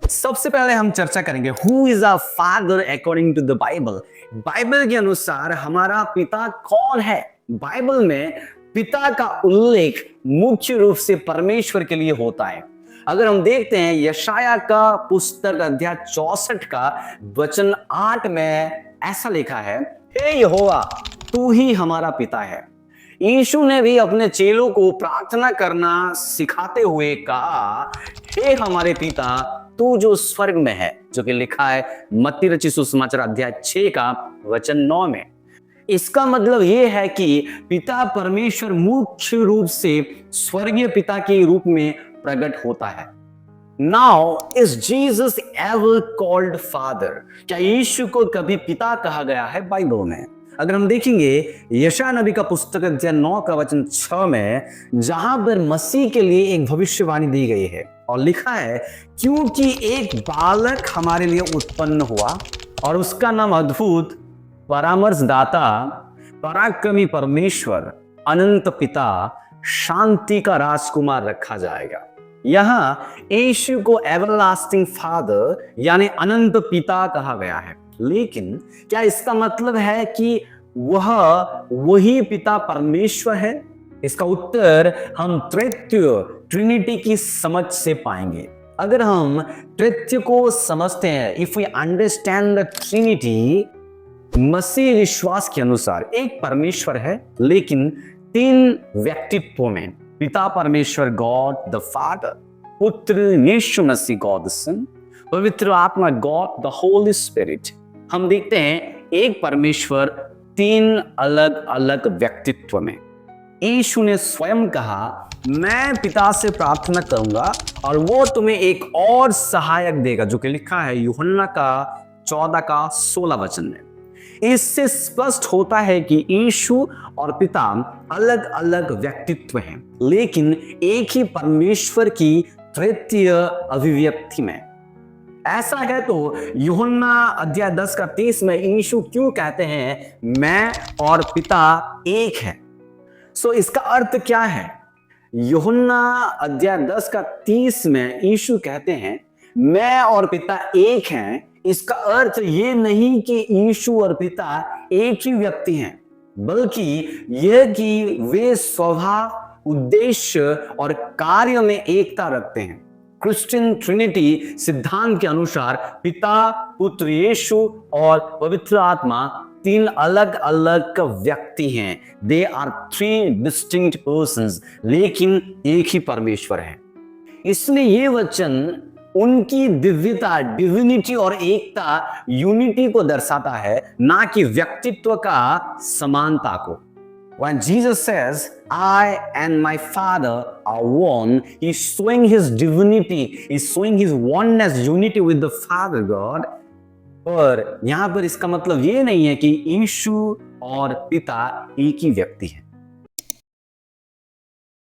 सबसे पहले हम चर्चा करेंगे who is a father according to the Bible. Bible के अनुसार हमारा पिता कौन है? बाइबल में पिता का उल्लेख मुख्य रूप से परमेश्वर के लिए होता है। अगर हम देखते हैं यशाया का पुस्तक अध्याय 64 का वचन 8 में ऐसा लिखा है, हे यहोवा तू ही हमारा पिता है। यीशु ने भी अपने चेलों को प्रार्थना करना सिखाते हुए कहा, हे हमारे पिता तू जो स्वर्ग में है, जो कि लिखा है मत्ती रचित सुसमाचार अध्याय 6 का वचन 9 में। इसका मतलब यह है कि पिता परमेश्वर मुख्य रूप से स्वर्गीय पिता के रूप में प्रकट होता है। Now is Jesus ever called father? क्या यीशु को कभी पिता कहा गया है बाइबल में? अगर हम देखेंगे यशायाह नबी का पुस्तक अध्याय 9 का वचन 6 में, जहां पर मसीह के लिए एक भविष्यवाणी दी गई है और लिखा है, क्योंकि एक बालक हमारे लिए उत्पन्न हुआ और उसका नाम अद्भुत, परामर्शदाता, पराक्रमी परमेश्वर, अनंत पिता, शांति का राजकुमार रखा जाएगा। यहां यीशु को एवरलास्टिंग फादर यानी अनंत पिता कहा गया है, लेकिन क्या इसका मतलब है कि वह वही पिता परमेश्वर है? इसका उत्तर हम तृतीय ट्रिनिटी की समझ से पाएंगे। अगर हम तृतीय को समझते हैं, if we understand the trinity, मसीह विश्वास के अनुसार एक परमेश्वर है लेकिन 3 व्यक्तित्व में, पिता परमेश्वर गॉड द फादर, पुत्र यीशु मसीह गॉड द सन, पवित्र आत्मा गॉड द होली स्पिरिट। हम देखते हैं एक परमेश्वर 3 अलग अलग व्यक्तित्व में। यीशु ने स्वयं कहा, मैं पिता से प्रार्थना करूंगा और वो तुम्हें एक और सहायक देगा, जो कि लिखा है यूहन्ना का 14 का 16 वचन में। इससे स्पष्ट होता है कि यीशु और पिता अलग अलग व्यक्तित्व हैं, लेकिन एक ही परमेश्वर की तृतीय अभिव्यक्ति में। ऐसा है तो यूहन्ना अध्याय 10 का 30 में यीशु क्यों कहते हैं मैं और पिता एक है? सो इसका अर्थ क्या है? यूहन्ना अध्याय 10 का 30 में यीशु कहते हैं मैं और पिता एक हैं। इसका अर्थ ये नहीं कि यीशु और पिता एक ही व्यक्ति हैं, बल्कि यह कि वे स्वभाव, उद्देश्य और कार्य में एकता रखते हैं। क्रिश्चियन ट्रिनिटी सिद्धांत के अनुसार पिता, पुत्र यीशु और पवित्र आत्मा 3 अलग अलग व्यक्ति हैं। दे आर 3 डिस्टिंक्ट पर्सन्स, लेकिन एक ही परमेश्वर है। इसलिए ये वचन उनकी दिव्यता, डिविनिटी और एकता, यूनिटी को दर्शाता है, ना कि व्यक्तित्व का समानता को। When Jesus says, I and my Father are one, he's showing his divinity, he's showing his oneness, unity with the Father God. पर यहां पर इसका मतलब ये नहीं है कि यीशु और पिता एक ही व्यक्ति है।